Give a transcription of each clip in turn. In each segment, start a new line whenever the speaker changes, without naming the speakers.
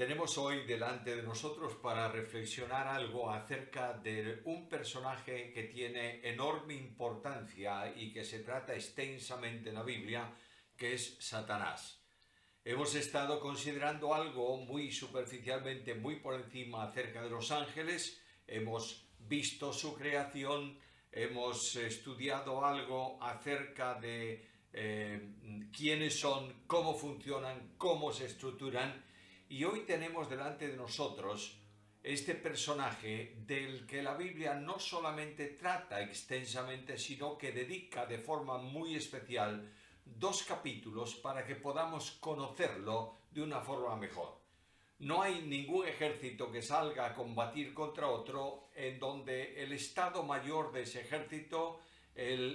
Tenemos hoy delante de nosotros para reflexionar algo acerca de un personaje que tiene enorme importancia y que se trata extensamente en la Biblia, que es Satanás. Hemos estado considerando algo muy superficialmente, muy por encima acerca de los ángeles, hemos visto su creación, hemos estudiado algo acerca de quiénes son, cómo funcionan, cómo se estructuran. Y hoy tenemos delante de nosotros este personaje del que la Biblia no solamente trata extensamente, sino que dedica de forma muy especial 2 capítulos para que podamos conocerlo de una forma mejor. No hay ningún ejército que salga a combatir contra otro en donde el Estado Mayor de ese ejército,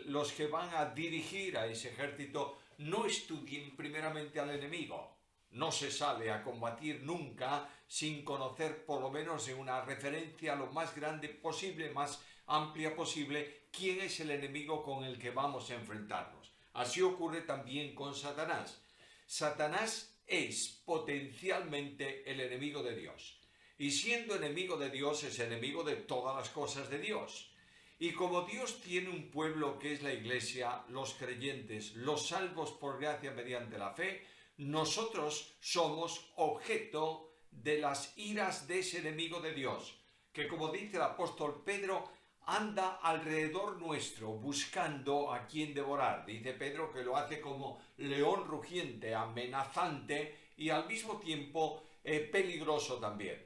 los que van a dirigir a ese ejército, no estudien primeramente al enemigo. No se sale a combatir nunca sin conocer por lo menos en una referencia lo más grande posible, más amplia posible, quién es el enemigo con el que vamos a enfrentarnos. Así ocurre también con Satanás. Satanás es potencialmente el enemigo de Dios. Y siendo enemigo de Dios, es enemigo de todas las cosas de Dios. Y como Dios tiene un pueblo que es la Iglesia, los creyentes, los salvos por gracia mediante la fe, nosotros somos objeto de las iras de ese enemigo de Dios, que como dice el apóstol Pedro, anda alrededor nuestro buscando a quien devorar. Dice Pedro que lo hace como león rugiente, amenazante y al mismo tiempo peligroso también.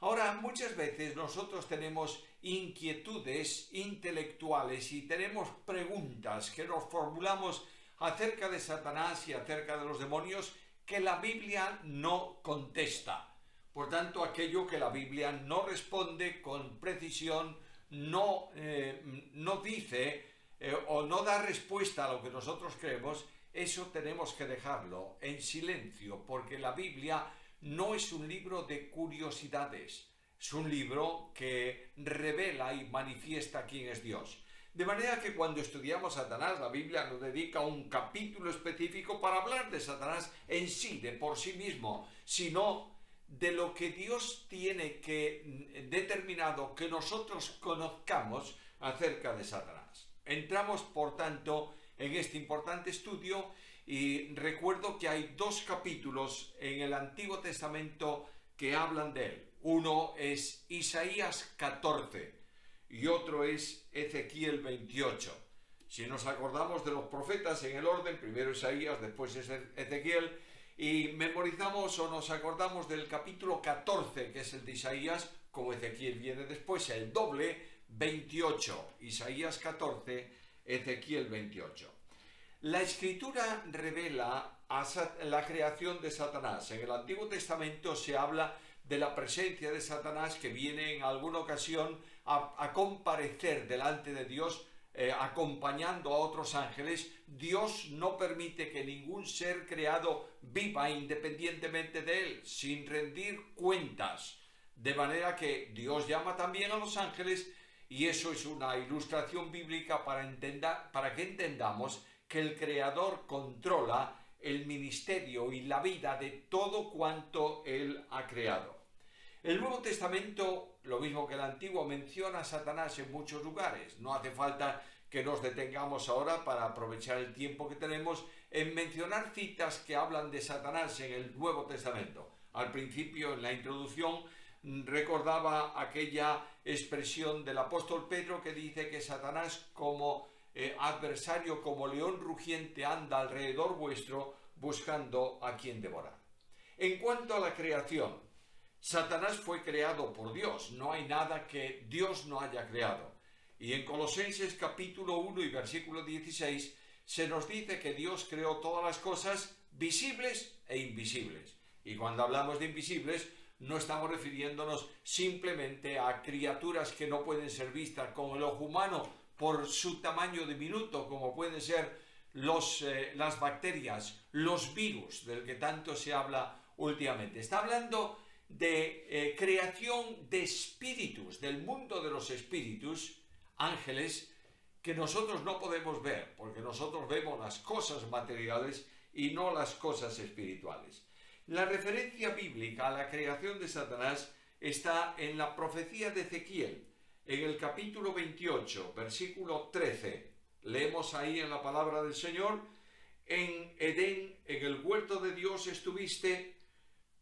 Ahora, muchas veces nosotros tenemos inquietudes intelectuales y tenemos preguntas que nos formulamos acerca de Satanás y acerca de los demonios que la Biblia no contesta. Por tanto, aquello que la Biblia no responde con precisión, no dice o no da respuesta a lo que nosotros creemos, eso tenemos que dejarlo en silencio, porque la Biblia no es un libro de curiosidades, es un libro que revela y manifiesta quién es Dios. De manera que cuando estudiamos Satanás, la Biblia nos dedica un capítulo específico para hablar de Satanás en sí, de por sí mismo, sino de lo que Dios tiene que determinado que nosotros conozcamos acerca de Satanás. Entramos, por tanto, en este importante estudio y recuerdo que hay 2 capítulos en el Antiguo Testamento que hablan de él. Uno es Isaías 14 y otro es Ezequiel 28. Si nos acordamos de los profetas en el orden, primero Isaías, después es Ezequiel, y memorizamos o nos acordamos del capítulo 14, que es el de Isaías, como Ezequiel viene después, el doble, 28. Isaías 14, Ezequiel 28. La Escritura revela la creación de Satanás. En el Antiguo Testamento se habla de la presencia de Satanás que viene en alguna ocasión a comparecer delante de Dios acompañando a otros ángeles. Dios no permite que ningún ser creado viva independientemente de él, sin rendir cuentas. De manera que Dios llama también a los ángeles y eso es una ilustración bíblica para que entendamos que el Creador controla el ministerio y la vida de todo cuanto Él ha creado. El Nuevo Testamento, lo mismo que el Antiguo, menciona a Satanás en muchos lugares. No hace falta que nos detengamos ahora para aprovechar el tiempo que tenemos en mencionar citas que hablan de Satanás en el Nuevo Testamento. Al principio, en la introducción, recordaba aquella expresión del apóstol Pedro que dice que Satanás como adversario, como león rugiente, anda alrededor vuestro buscando a quien devorar. En cuanto a la creación, Satanás fue creado por Dios, no hay nada que Dios no haya creado. Y en Colosenses capítulo 1 y versículo 16 se nos dice que Dios creó todas las cosas visibles e invisibles. Y cuando hablamos de invisibles, no estamos refiriéndonos simplemente a criaturas que no pueden ser vistas con el ojo humano por su tamaño diminuto, como pueden ser las bacterias, los virus, del que tanto se habla últimamente. Está hablando de creación de espíritus, del mundo de los espíritus, ángeles, que nosotros no podemos ver, porque nosotros vemos las cosas materiales y no las cosas espirituales. La referencia bíblica a la creación de Satanás está en la profecía de Ezequiel, en el capítulo 28, versículo 13. Leemos ahí en la palabra del Señor: en Edén, en el huerto de Dios estuviste,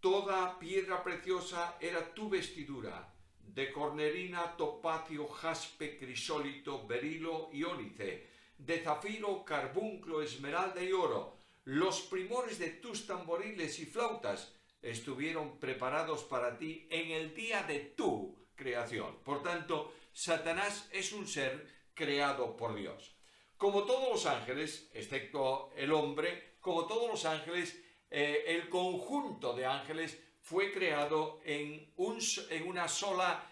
toda piedra preciosa era tu vestidura, de cornerina, topacio, jaspe, crisólito, berilo y ónice, de zafiro, carbunclo, esmeralda y oro. Los primores de tus tamboriles y flautas estuvieron preparados para ti en el día de tu creación. Por tanto, Satanás es un ser creado por Dios. Como todos los ángeles, excepto el hombre, como todos los ángeles, el conjunto de ángeles fue creado en una sola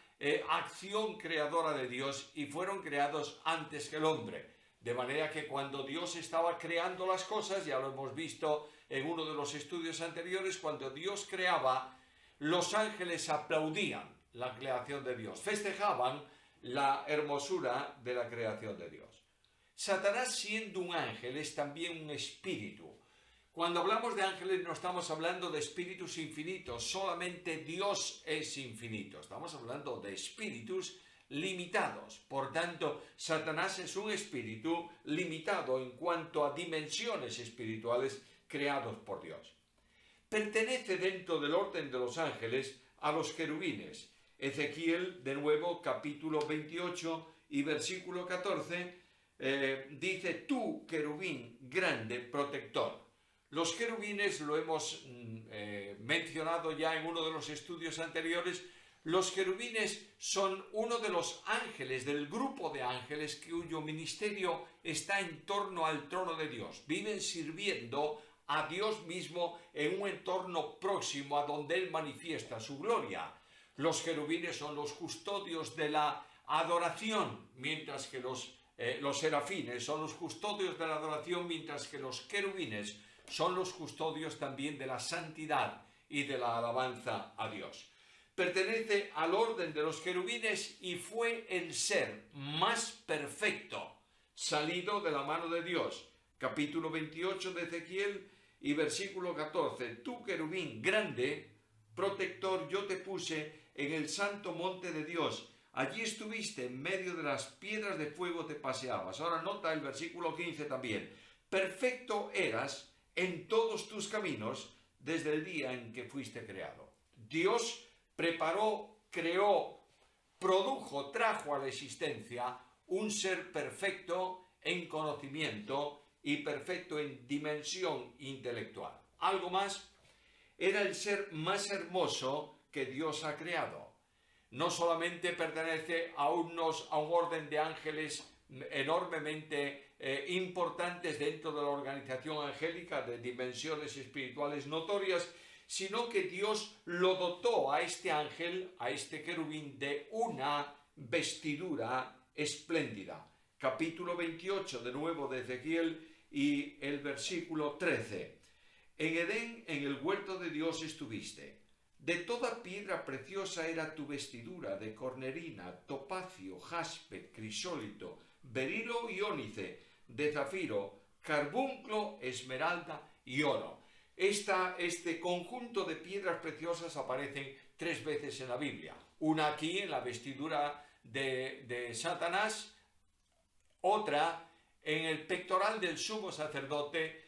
acción creadora de Dios y fueron creados antes que el hombre. De manera que cuando Dios estaba creando las cosas, ya lo hemos visto en uno de los estudios anteriores, cuando Dios creaba, los ángeles aplaudían la creación de Dios, festejaban la hermosura de la creación de Dios. Satanás, siendo un ángel, es también un espíritu. Cuando hablamos de ángeles no estamos hablando de espíritus infinitos, solamente Dios es infinito. Estamos hablando de espíritus limitados. Por tanto, Satanás es un espíritu limitado en cuanto a dimensiones espirituales creados por Dios. Pertenece dentro del orden de los ángeles a los querubines. Ezequiel, de nuevo, capítulo 28 y versículo 14, dice: tú, querubín grande, protector. Los querubines, lo hemos mencionado ya en uno de los estudios anteriores, los querubines son uno de los ángeles, del grupo de ángeles cuyo ministerio está en torno al trono de Dios. Viven sirviendo a Dios mismo en un entorno próximo a donde Él manifiesta su gloria. Los querubines son los custodios de la adoración, mientras que los serafines son los custodios de la adoración, mientras que los querubines son los custodios también de la santidad y de la alabanza a Dios. Pertenece al orden de los querubines y fue el ser más perfecto salido de la mano de Dios. Capítulo 28 de Ezequiel y versículo 14. Tú, querubín grande, protector, yo te puse en el santo monte de Dios. Allí estuviste, en medio de las piedras de fuego te paseabas. Ahora nota el versículo 15 también. Perfecto eras en todos tus caminos desde el día en que fuiste creado. Dios preparó, creó, produjo, trajo a la existencia un ser perfecto en conocimiento y perfecto en dimensión intelectual. Algo más, era el ser más hermoso que Dios ha creado. No solamente pertenece a un orden de ángeles enormemente importantes dentro de la organización angélica de dimensiones espirituales notorias, sino que Dios lo dotó a este ángel, a este querubín, de una vestidura espléndida. Capítulo 28 de nuevo de Ezequiel y el versículo 13. En Edén, en el huerto de Dios estuviste. De toda piedra preciosa era tu vestidura, de cornerina, topacio, jaspe, crisólito, berilo y ónice, de zafiro, carbunclo, esmeralda y oro. Este conjunto de piedras preciosas aparecen 3 veces en la Biblia. Una aquí en la vestidura de Satanás, otra en el pectoral del sumo sacerdote,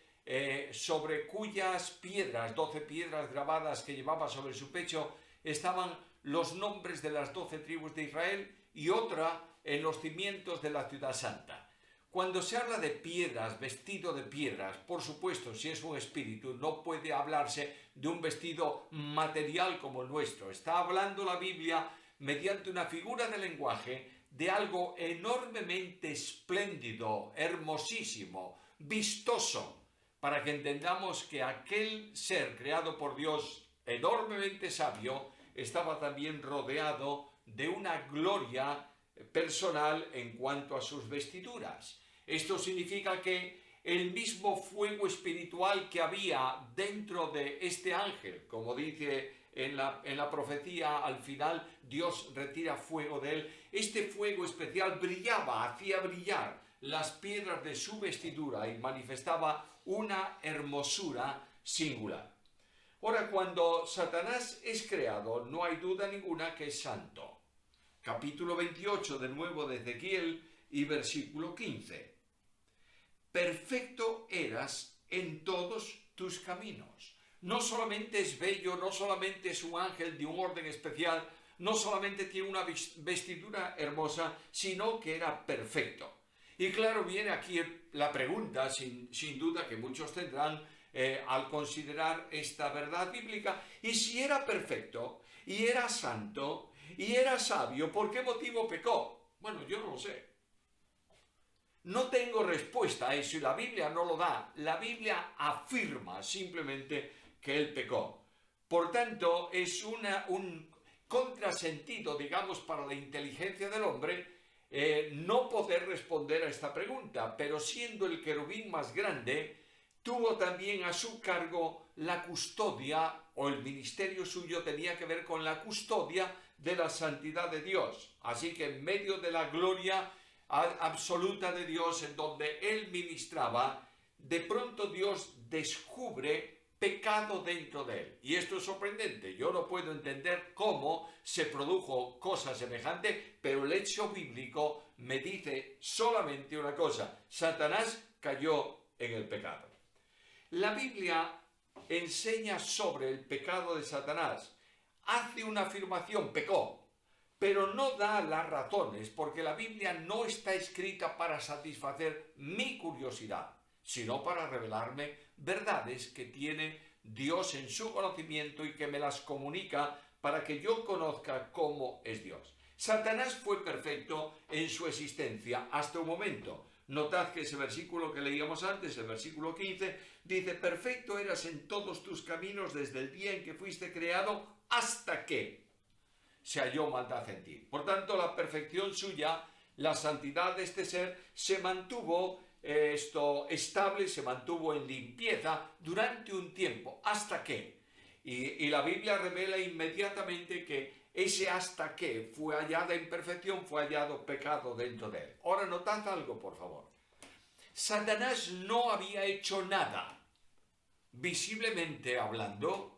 sobre cuyas piedras, 12 piedras grabadas que llevaba sobre su pecho, estaban los nombres de las 12 tribus de Israel, y otra en los cimientos de la ciudad santa. Cuando se habla de piedras, vestido de piedras, por supuesto, si es un espíritu, no puede hablarse de un vestido material como el nuestro. Está hablando la Biblia, mediante una figura de lenguaje, de algo enormemente espléndido, hermosísimo, vistoso, para que entendamos que aquel ser creado por Dios, enormemente sabio, estaba también rodeado de una gloria personal en cuanto a sus vestiduras. Esto significa que el mismo fuego espiritual que había dentro de este ángel, como dice en la profecía al final, Dios retira fuego de él, este fuego especial brillaba, hacía brillar las piedras de su vestidura y manifestaba una hermosura singular. Ahora, cuando Satanás es creado, no hay duda ninguna que es santo. Capítulo 28 de nuevo de Ezequiel y versículo 15. Perfecto eras en todos tus caminos. No solamente es bello, no solamente es un ángel de un orden especial, no solamente tiene una vestidura hermosa, sino que era perfecto. Y claro, viene aquí la pregunta, sin duda, que muchos tendrán al considerar esta verdad bíblica. Y si era perfecto, y era santo, y era sabio, ¿por qué motivo pecó? Bueno, yo no lo sé. No tengo respuesta a eso y la Biblia no lo da. La Biblia afirma simplemente que él pecó. Por tanto, es un contrasentido, digamos, para la inteligencia del hombre no poder responder a esta pregunta. Pero siendo el querubín más grande, tuvo también a su cargo la custodia, o el ministerio suyo tenía que ver con la custodia de la santidad de Dios. Así que en medio de la gloria absoluta de Dios, en donde él ministraba, de pronto Dios descubre pecado dentro de él. Y esto es sorprendente. Yo no puedo entender cómo se produjo cosa semejante, pero el hecho bíblico me dice solamente una cosa: Satanás cayó en el pecado. La Biblia enseña sobre el pecado de Satanás. Hace una afirmación: pecó. Pero no da las razones, porque la Biblia no está escrita para satisfacer mi curiosidad, sino para revelarme verdades que tiene Dios en su conocimiento y que me las comunica para que yo conozca cómo es Dios. Satanás fue perfecto en su existencia hasta un momento. Notad que ese versículo que leíamos antes, el versículo 15, dice: perfecto eras en todos tus caminos desde el día en que fuiste creado hasta que se halló maldad en ti. Por tanto, la perfección suya, la santidad de este ser, se mantuvo estable, se mantuvo en limpieza durante un tiempo, hasta que. Y la Biblia revela inmediatamente que ese hasta que fue hallada imperfección, fue hallado pecado dentro de él. Ahora notad algo, por favor. Satanás no había hecho nada, visiblemente hablando,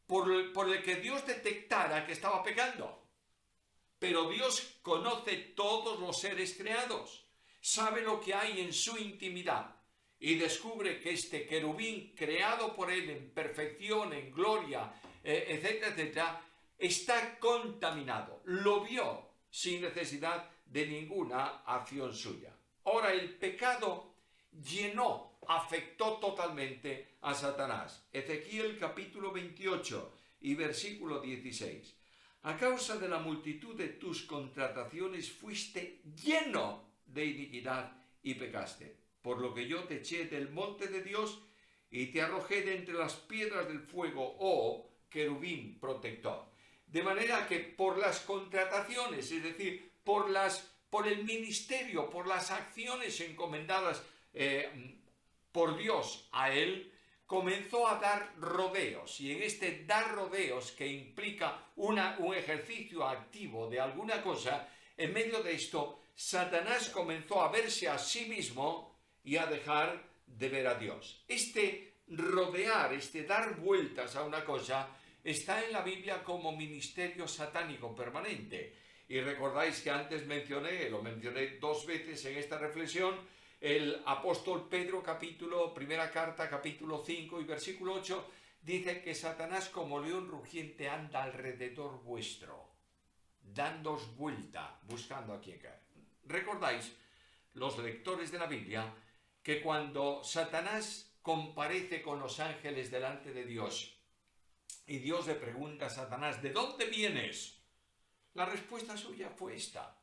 por el que Dios detectara que estaba pecando. Pero Dios conoce todos los seres creados, sabe lo que hay en su intimidad y descubre que este querubín creado por él en perfección, en gloria, etcétera, etcétera, está contaminado. Lo vio sin necesidad de ninguna acción suya. Ahora, el pecado afectó totalmente a Satanás. Ezequiel capítulo 28 y versículo 16. A causa de la multitud de tus contrataciones fuiste lleno de iniquidad y pecaste, por lo que yo te eché del monte de Dios y te arrojé de entre las piedras del fuego, oh querubín protector. De manera que por las contrataciones, es decir, por el ministerio, por las acciones encomendadas por Dios a él, comenzó a dar rodeos, y en este dar rodeos, que implica un ejercicio activo de alguna cosa, en medio de esto, Satanás comenzó a verse a sí mismo y a dejar de ver a Dios. Este rodear, este dar vueltas a una cosa, está en la Biblia como ministerio satánico permanente. Y recordáis que antes lo mencioné 2 veces en esta reflexión, el apóstol Pedro, primera carta, capítulo 5 y versículo 8, dice que Satanás como león rugiente anda alrededor vuestro, dándoos vuelta, buscando a quien caer. Recordáis, los lectores de la Biblia, que cuando Satanás comparece con los ángeles delante de Dios y Dios le pregunta a Satanás: ¿de dónde vienes? La respuesta suya fue esta: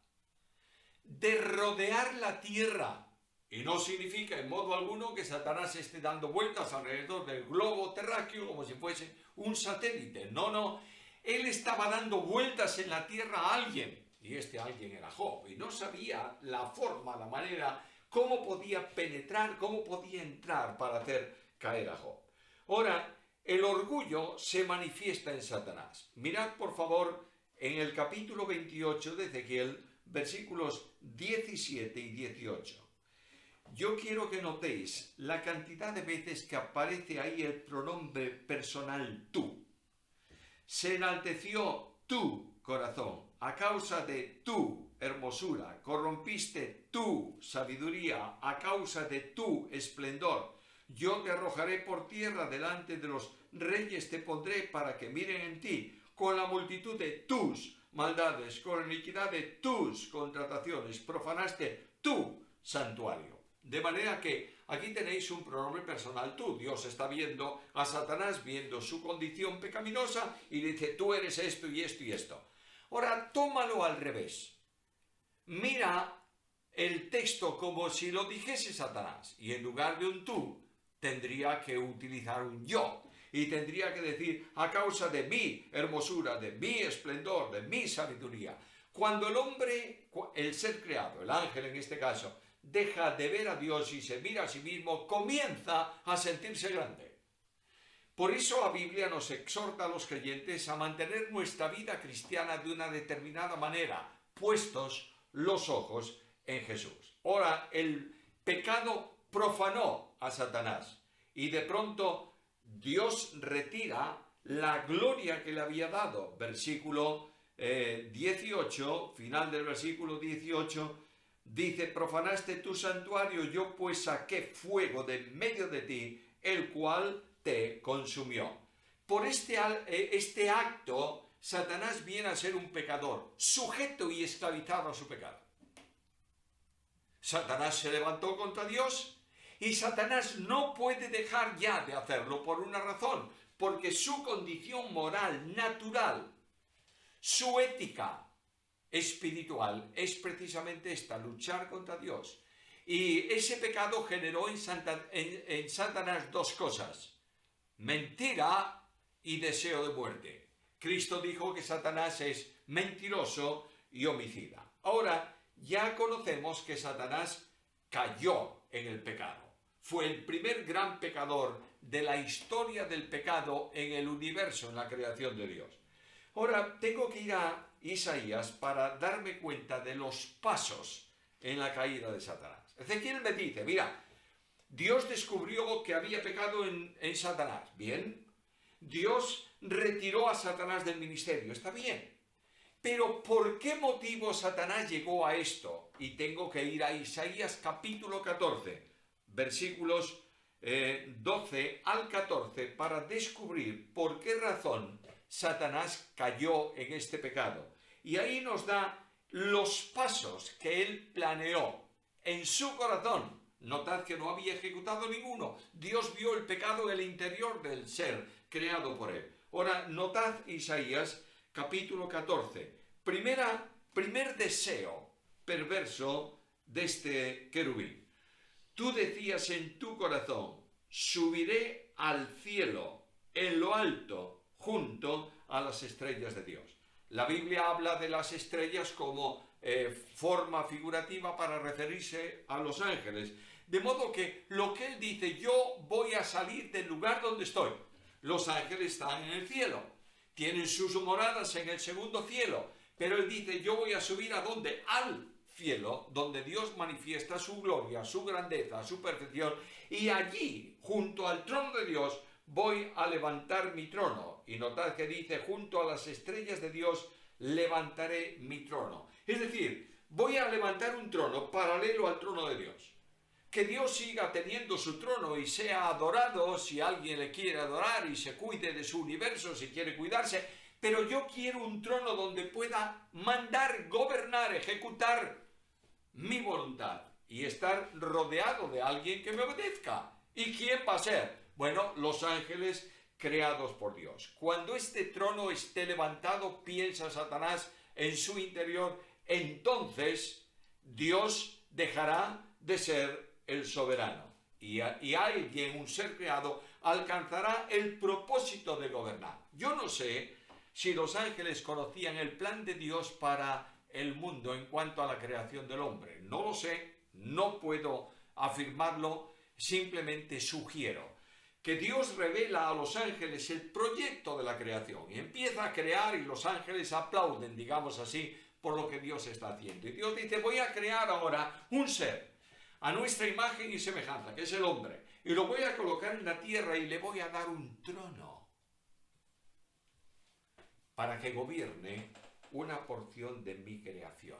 de rodear la tierra. Y no significa en modo alguno que Satanás esté dando vueltas alrededor del globo terráqueo como si fuese un satélite. No. Él estaba dando vueltas en la tierra a alguien. Y este alguien era Job. Y no sabía la forma, la manera, cómo podía penetrar, cómo podía entrar para hacer caer a Job. Ahora, el orgullo se manifiesta en Satanás. Mirad, por favor, en el capítulo 28 de Ezequiel, versículos 17 y 18. yo quiero que notéis la cantidad de veces que aparece ahí el pronombre personal tú. Se enalteció tu corazón a causa de tu hermosura, corrompiste tu sabiduría a causa de tu esplendor. Yo te arrojaré por tierra delante de los reyes, te pondré para que miren en ti, con la multitud de tus maldades, con la iniquidad de tus contrataciones, profanaste tu santuario. De manera que aquí tenéis un pronombre personal tú. Dios está viendo a Satanás, viendo su condición pecaminosa y dice, tú eres esto y esto y esto. Ahora, tómalo al revés. Mira el texto como si lo dijese Satanás y en lugar de un tú, tendría que utilizar un yo. Y tendría que decir, a causa de mi hermosura, de mi esplendor, de mi sabiduría. Cuando el hombre, el ser creado, el ángel en este caso, deja de ver a Dios y se mira a sí mismo, comienza a sentirse grande. Por eso la Biblia nos exhorta a los creyentes a mantener nuestra vida cristiana de una determinada manera, puestos los ojos en Jesús. Ahora, el pecado profanó a Satanás y de pronto Dios retira la gloria que le había dado. Versículo 18, final del versículo 18, dice, profanaste tu santuario, yo pues saqué fuego de medio de ti, el cual te consumió. Por este acto, Satanás viene a ser un pecador, sujeto y esclavizado a su pecado. Satanás se levantó contra Dios y Satanás no puede dejar ya de hacerlo por una razón, porque su condición moral, natural, su ética espiritual es precisamente esta, luchar contra Dios. Y ese pecado generó en Satanás dos cosas, mentira y deseo de muerte. Cristo dijo que Satanás es mentiroso y homicida. Ahora, ya conocemos que Satanás cayó en el pecado. Fue el primer gran pecador de la historia del pecado en el universo, en la creación de Dios. Ahora, tengo que ir a Isaías para darme cuenta de los pasos en la caída de Satanás. Ezequiel me dice, mira, Dios descubrió que había pecado en Satanás. Bien. Dios retiró a Satanás del ministerio. Está bien. Pero ¿por qué motivo Satanás llegó a esto? Y tengo que ir a Isaías capítulo 14, versículos 12 al 14, para descubrir por qué razón Satanás cayó en este pecado. Y ahí nos da los pasos que él planeó en su corazón. Notad que no había ejecutado ninguno. Dios vio el pecado en el interior del ser creado por él. Ahora, notad Isaías capítulo 14. Primer deseo perverso de este querubín. Tú decías en tu corazón, subiré al cielo, en lo alto, junto a las estrellas de Dios. La Biblia habla de las estrellas como forma figurativa para referirse a los ángeles. De modo que lo que él dice, yo voy a salir del lugar donde estoy. Los ángeles están en el cielo, tienen sus moradas en el segundo cielo, pero él dice, yo voy a subir ¿a dónde? Al cielo, donde Dios manifiesta su gloria, su grandeza, su perfección, y allí, junto al trono de Dios, voy a levantar mi trono. Y notad que dice, junto a las estrellas de Dios, levantaré mi trono. Es decir, voy a levantar un trono paralelo al trono de Dios. Que Dios siga teniendo su trono y sea adorado si alguien le quiere adorar y se cuide de su universo si quiere cuidarse, pero yo quiero un trono donde pueda mandar, gobernar, ejecutar mi voluntad y estar rodeado de alguien que me obedezca. ¿Y quién va a ser? Bueno, los ángeles creados por Dios. Cuando este trono esté levantado, piensa Satanás en su interior, entonces Dios dejará de ser el soberano. Y alguien, un ser creado, alcanzará el propósito de gobernar. Yo no sé si los ángeles conocían el plan de Dios para el mundo en cuanto a la creación del hombre. No lo sé, no puedo afirmarlo, simplemente sugiero que Dios revela a los ángeles el proyecto de la creación y empieza a crear y los ángeles aplauden, digamos así, por lo que Dios está haciendo. Y Dios dice, voy a crear ahora un ser. a nuestra imagen y semejanza, que es el hombre, y lo voy a colocar en la tierra y le voy a dar un trono para que gobierne una porción de mi creación.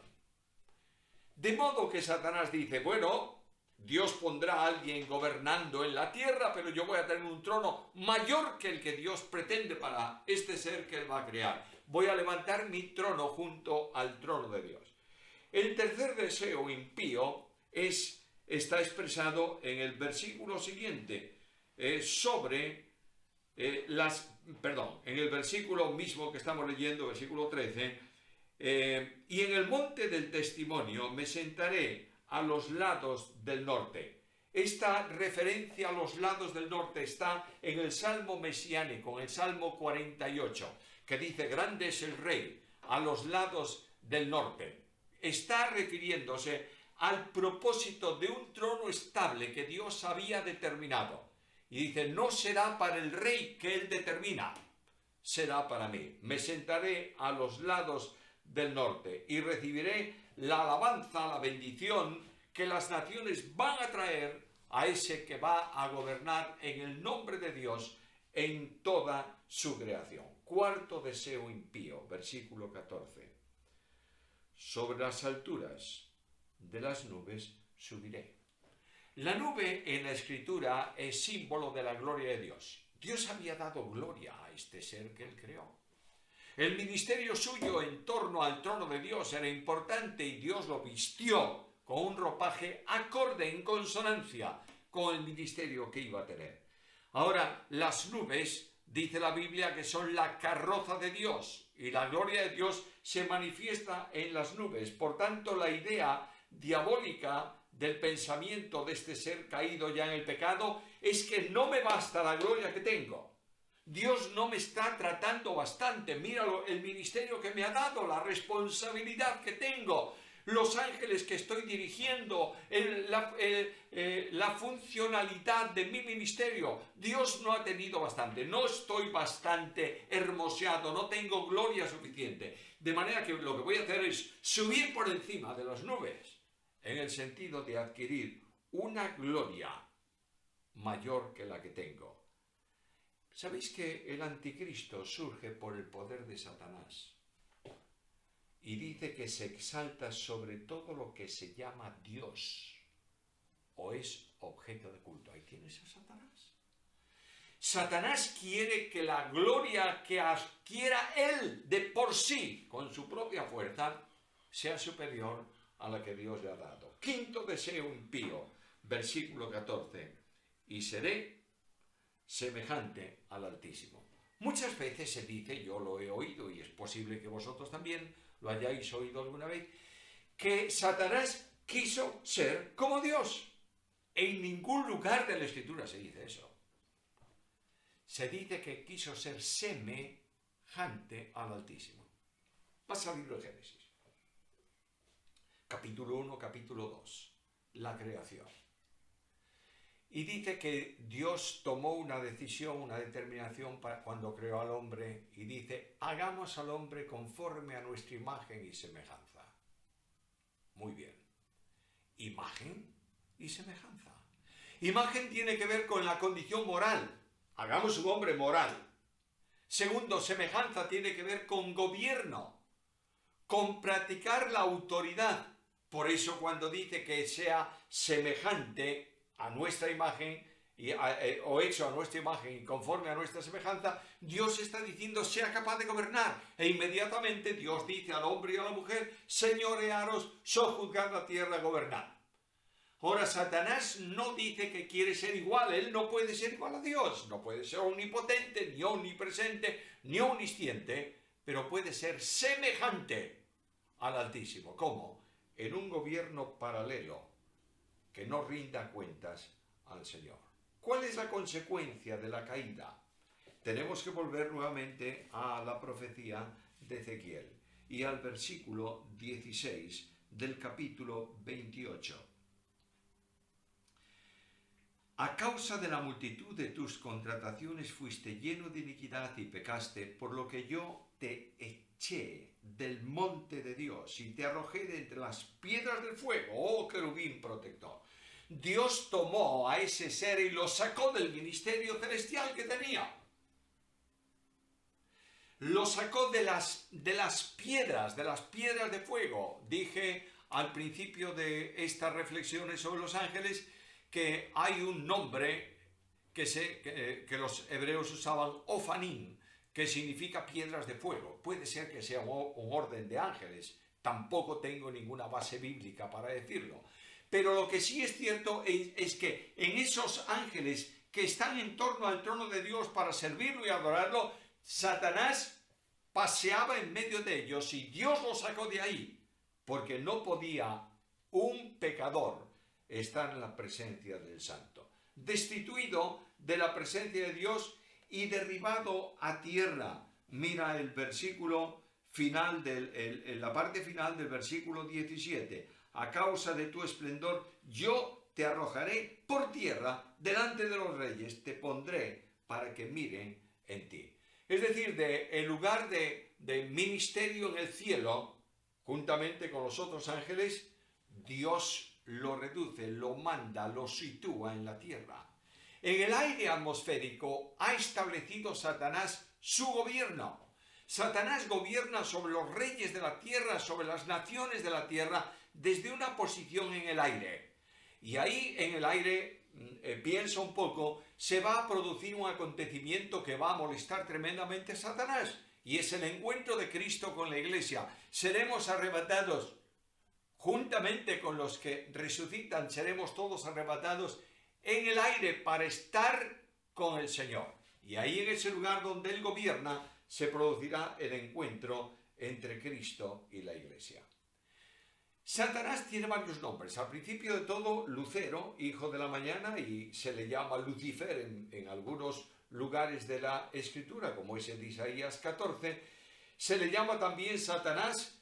De modo que Satanás dice, bueno, Dios pondrá a alguien gobernando en la tierra, pero yo voy a tener un trono mayor que el que Dios pretende para este ser que él va a crear. Voy a levantar mi trono junto al trono de Dios. El tercer deseo impío está expresado en el versículo siguiente, en el versículo mismo que estamos leyendo, versículo 13, y en el monte del testimonio me sentaré a los lados del norte. Esta referencia a los lados del norte está en el Salmo mesiánico, en el Salmo 48, que dice, grande es el Rey a los lados del norte. Está refiriéndose al propósito de un trono estable que Dios había determinado. Y dice, no será para el rey que él determina, será para mí. Me sentaré a los lados del norte y recibiré la alabanza, la bendición que las naciones van a traer a ese que va a gobernar en el nombre de Dios en toda su creación. Cuarto deseo impío, versículo 14. Sobre las alturas de las nubes subiré. La nube en la Escritura es símbolo de la gloria de Dios. Dios había dado gloria a este ser que él creó. El ministerio suyo en torno al trono de Dios era importante y Dios lo vistió con un ropaje acorde, en consonancia con el ministerio que iba a tener. Ahora, las nubes, dice la Biblia, que son la carroza de Dios y la gloria de Dios se manifiesta en las nubes. Por tanto, la idea diabólica del pensamiento de este ser caído ya en el pecado es que no me basta la gloria que tengo. Dios no me está tratando bastante. Míralo, el ministerio que me ha dado, la responsabilidad que tengo, los ángeles que estoy dirigiendo, la funcionalidad de mi ministerio. Dios no ha tenido bastante. No estoy bastante hermoseado, no tengo gloria suficiente. De manera que lo que voy a hacer es subir por encima de las nubes, en el sentido de adquirir una gloria mayor que la que tengo. ¿Sabéis que el anticristo surge por el poder de Satanás? Y dice que se exalta sobre todo lo que se llama Dios o es objeto de culto. Ahí tienes a Satanás. Satanás quiere que la gloria que adquiera él de por sí, con su propia fuerza, sea superior a la que Dios le ha dado. Quinto deseo impío, versículo 14. Y seré semejante al Altísimo. Muchas veces se dice, yo lo he oído y es posible que vosotros también lo hayáis oído alguna vez, que Satanás quiso ser como Dios. En ningún lugar de la Escritura se dice eso. Se dice que quiso ser semejante al Altísimo. Pasa al libro de Génesis. Capítulo 1, capítulo 2. La creación. Y dice que Dios tomó una decisión, una determinación cuando creó al hombre y dice, hagamos al hombre conforme a nuestra imagen y semejanza. Muy bien. Imagen y semejanza. Imagen tiene que ver con la condición moral. Hagamos un hombre moral. Segundo, semejanza tiene que ver con gobierno, con practicar la autoridad. Por eso cuando dice que sea semejante a nuestra imagen o hecho a nuestra imagen y conforme a nuestra semejanza, Dios está diciendo sea capaz de gobernar. E inmediatamente Dios dice al hombre y a la mujer, señorearos, sojuzgad la tierra, gobernad. Ahora, Satanás no dice que quiere ser igual, él no puede ser igual a Dios, no puede ser omnipotente, ni omnipresente, ni omnisciente, pero puede ser semejante al Altísimo. ¿Cómo? En un gobierno paralelo que no rinda cuentas al Señor. ¿Cuál es la consecuencia de la caída? Tenemos que volver nuevamente a la profecía de Ezequiel y al versículo 16 del capítulo 28. A causa de la multitud de tus contrataciones fuiste lleno de iniquidad y pecaste, por lo que yo te eché del monte de Dios y te arrojé de entre las piedras del fuego, oh querubín protector. Dios tomó a ese ser y lo sacó del ministerio celestial que tenía. Lo sacó de las piedras de fuego. Dije al principio de estas reflexiones sobre los ángeles que hay un nombre que los hebreos usaban, Ofanim, que significa piedras de fuego. Puede ser que sea un orden de ángeles. Tampoco tengo ninguna base bíblica para decirlo. Pero lo que sí es cierto es que en esos ángeles que están en torno al trono de Dios para servirlo y adorarlo, Satanás paseaba en medio de ellos y Dios lo sacó de ahí, porque no podía un pecador estar en la presencia del Santo. Destituido de la presencia de Dios y derribado a tierra. Mira el versículo final, la parte final del versículo 17. A causa de tu esplendor, yo te arrojaré por tierra delante de los reyes, te pondré para que miren en ti. Es decir, el lugar de ministerio en el cielo, juntamente con los otros ángeles, Dios lo reduce, lo manda, lo sitúa en la tierra. En el aire atmosférico ha establecido Satanás su gobierno. Satanás gobierna sobre los reyes de la tierra, sobre las naciones de la tierra, desde una posición en el aire. Y ahí en el aire, piensa un poco, se va a producir un acontecimiento que va a molestar tremendamente a Satanás. Y es el encuentro de Cristo con la iglesia. Seremos arrebatados juntamente con los que resucitan, seremos todos arrebatados en el aire para estar con el Señor. Y ahí en ese lugar donde Él gobierna se producirá el encuentro entre Cristo y la iglesia. Satanás tiene varios nombres. Al principio de todo, Lucero, hijo de la mañana, y se le llama Lucifer en algunos lugares de la Escritura, como es en Isaías 14. Se le llama también Satanás,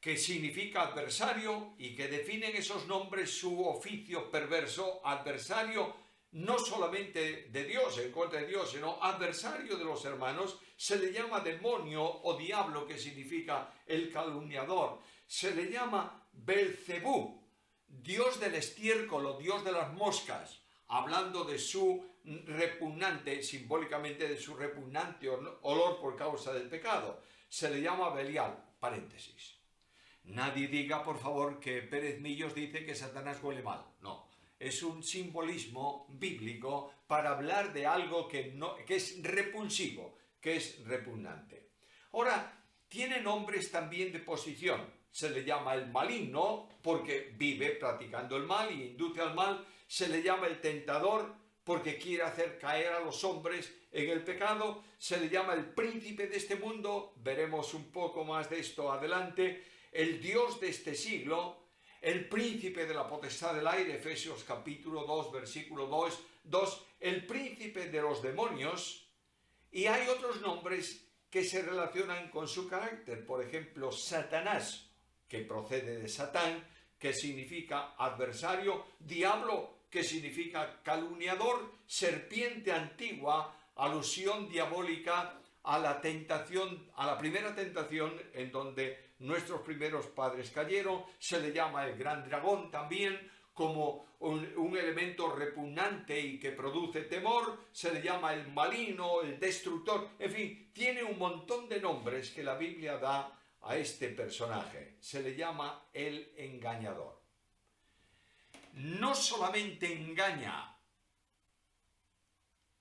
que significa adversario, y que definen esos nombres su oficio perverso, adversario no solamente de Dios, en contra de Dios, sino adversario de los hermanos. Se le llama demonio o diablo, que significa el calumniador. Se le llama Belcebú, dios del estiércol o dios de las moscas, hablando de su repugnante, simbólicamente de su repugnante olor por causa del pecado. Se le llama Belial, paréntesis. Nadie diga, por favor, que Pérez Millos dice que Satanás huele mal. No, es un simbolismo bíblico para hablar de algo que es repulsivo, que es repugnante. Ahora, tiene nombres también de posición. Se le llama el maligno porque vive practicando el mal y induce al mal. Se le llama el tentador porque quiere hacer caer a los hombres en el pecado. Se le llama el príncipe de este mundo. Veremos un poco más de esto adelante. El Dios de este siglo, el príncipe de la potestad del aire, Efesios capítulo 2, versículo 2, el príncipe de los demonios, y hay otros nombres que se relacionan con su carácter. Por ejemplo, Satanás, que procede de Satán, que significa adversario, diablo, que significa calumniador, serpiente antigua, alusión diabólica a la tentación, a la primera tentación en donde nuestros primeros padres cayeron. Se le llama el gran dragón también, como un elemento repugnante y que produce temor. Se le llama el maligno, el destructor, en fin, tiene un montón de nombres que la Biblia da a este personaje. Se le llama el engañador. No solamente engaña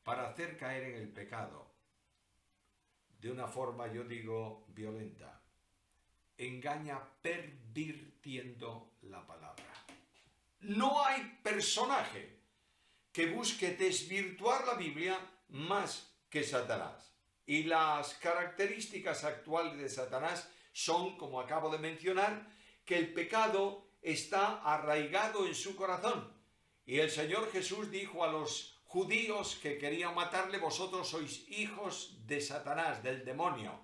para hacer caer en el pecado, de una forma, yo digo, violenta. Engaña pervirtiendo la palabra. No hay personaje que busque desvirtuar la Biblia más que Satanás. Y las características actuales de Satanás son, como acabo de mencionar, que el pecado está arraigado en su corazón. Y el Señor Jesús dijo a los judíos que querían matarle: vosotros sois hijos de Satanás, del demonio,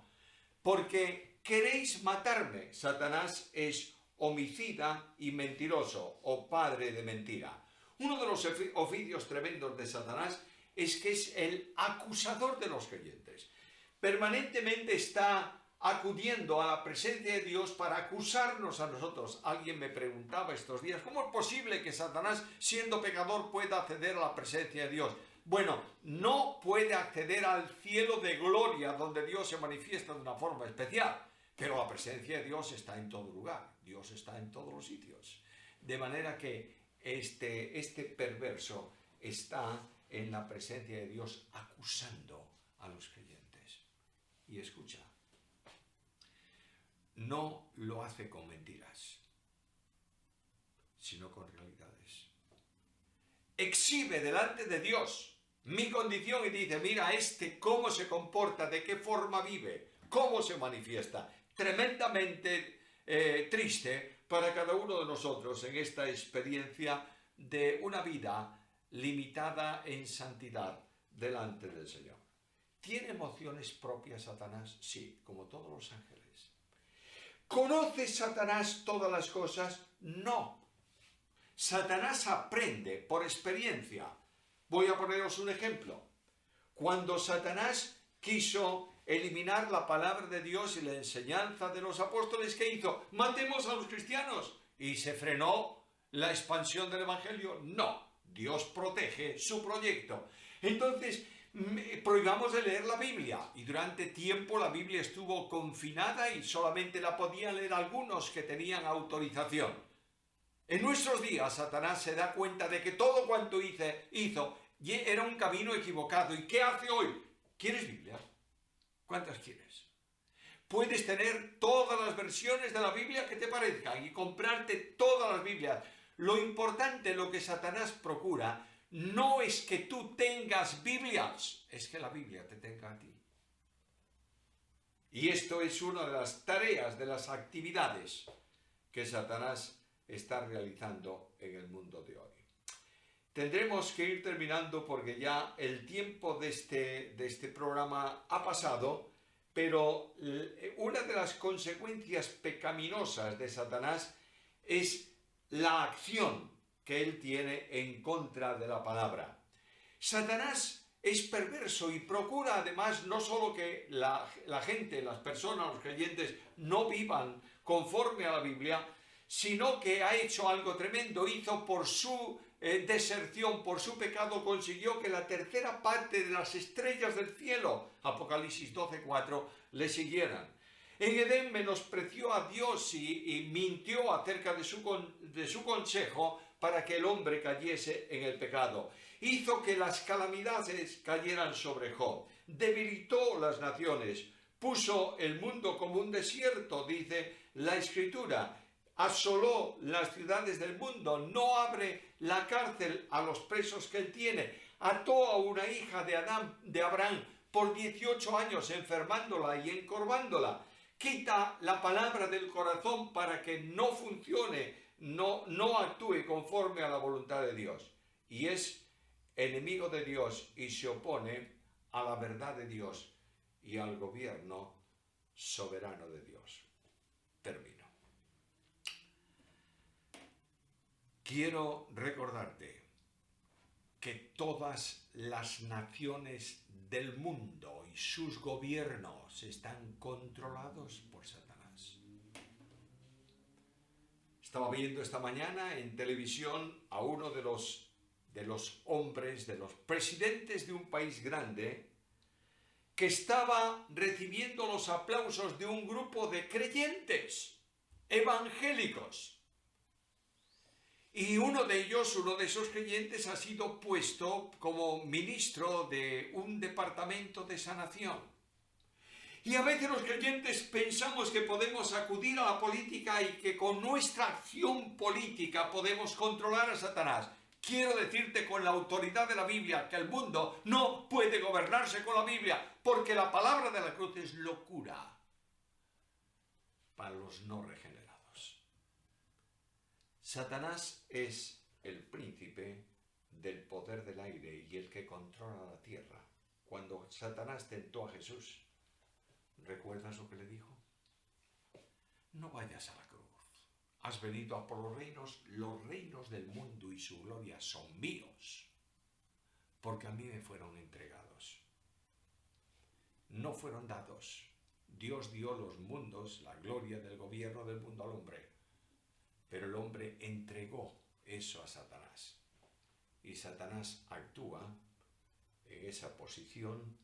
porque queréis matarme. Satanás es homicida y mentiroso, o padre de mentira. Uno de los oficios tremendos de Satanás es que es el acusador de los creyentes. Permanentemente está acudiendo a la presencia de Dios para acusarnos a nosotros. Alguien me preguntaba estos días, ¿cómo es posible que Satanás, siendo pecador, pueda acceder a la presencia de Dios? Bueno, no puede acceder al cielo de gloria donde Dios se manifiesta de una forma especial, pero la presencia de Dios está en todo lugar, Dios está en todos los sitios. De manera que este perverso está en la presencia de Dios acusando a los creyentes. Y escucha, no lo hace con mentiras, sino con realidades. Exhibe delante de Dios mi condición y dice, mira cómo se comporta, de qué forma vive, cómo se manifiesta. Tremendamente triste para cada uno de nosotros en esta experiencia de una vida limitada en santidad delante del Señor. ¿Tiene emociones propias Satanás? Sí, como todos los ángeles. ¿Conoce Satanás todas las cosas? No. Satanás aprende por experiencia. Voy a poneros un ejemplo. Cuando Satanás quiso eliminar la palabra de Dios y la enseñanza de los apóstoles, ¿qué hizo? Matemos a los cristianos. ¿Y se frenó la expansión del evangelio? No. Dios protege su proyecto. Entonces, prohibamos de leer la Biblia. Y durante tiempo la Biblia estuvo confinada y solamente la podían leer algunos que tenían autorización. En nuestros días, Satanás se da cuenta de que todo cuanto hizo era un camino equivocado. ¿Y qué hace hoy? ¿Quieres Biblia? ¿Cuántas quieres? Puedes tener todas las versiones de la Biblia que te parezcan y comprarte todas las Biblias. Lo importante, lo que Satanás procura, no es que tú tengas Biblias, es que la Biblia te tenga a ti. Y esto es una de las tareas, de las actividades que Satanás está realizando en el mundo de hoy. Tendremos que ir terminando porque ya el tiempo de este programa ha pasado, pero una de las consecuencias pecaminosas de Satanás es la acción que él tiene en contra de la palabra. Satanás es perverso y procura además no solo que la gente, las personas, los creyentes no vivan conforme a la Biblia, sino que ha hecho algo tremendo. Hizo por su deserción, por su pecado, consiguió que la tercera parte de las estrellas del cielo, Apocalipsis 12:4, le siguieran. En Edén menospreció a Dios y mintió acerca de su consejo para que el hombre cayese en el pecado. Hizo que las calamidades cayeran sobre Job, debilitó las naciones, puso el mundo como un desierto, dice la Escritura, asoló las ciudades del mundo, no abre la cárcel a los presos que él tiene, ató a una hija de Abraham por 18 años enfermándola y encorvándola, quita la palabra del corazón para que no funcione, no actúe conforme a la voluntad de Dios, y es enemigo de Dios y se opone a la verdad de Dios y al gobierno soberano de Dios. Termino. Quiero recordarte que todas las naciones del mundo y sus gobiernos están controlados por Satanás. Estaba viendo esta mañana en televisión a uno de los hombres, de los presidentes de un país grande, que estaba recibiendo los aplausos de un grupo de creyentes evangélicos. Y uno de esos creyentes ha sido puesto como ministro de un departamento de sanación. Y a veces los creyentes pensamos que podemos acudir a la política y que con nuestra acción política podemos controlar a Satanás. Quiero decirte con la autoridad de la Biblia que el mundo no puede gobernarse con la Biblia, porque la palabra de la cruz es locura para los no regenerados. Satanás es el príncipe del poder del aire y el que controla la tierra. Cuando Satanás tentó a Jesús, ¿recuerdas lo que le dijo? No vayas a la cruz. Has venido a por los reinos del mundo y su gloria son míos, porque a mí me fueron entregados. No fueron dados Dios dio los mundos, la gloria del gobierno del mundo al hombre, pero el hombre entregó eso a Satanás. Y Satanás actúa en esa posición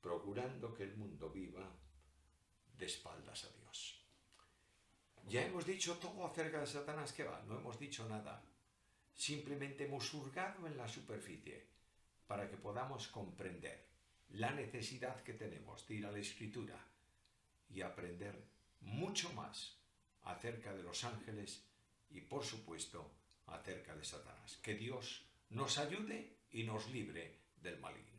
procurando que el mundo viva de espaldas a Dios. Ya hemos dicho todo acerca de Satanás, ¿qué va? No hemos dicho nada. Simplemente hemos hurgado en la superficie para que podamos comprender la necesidad que tenemos de ir a la Escritura y aprender mucho más acerca de los ángeles y, por supuesto, acerca de Satanás. Que Dios nos ayude y nos libre del maligno.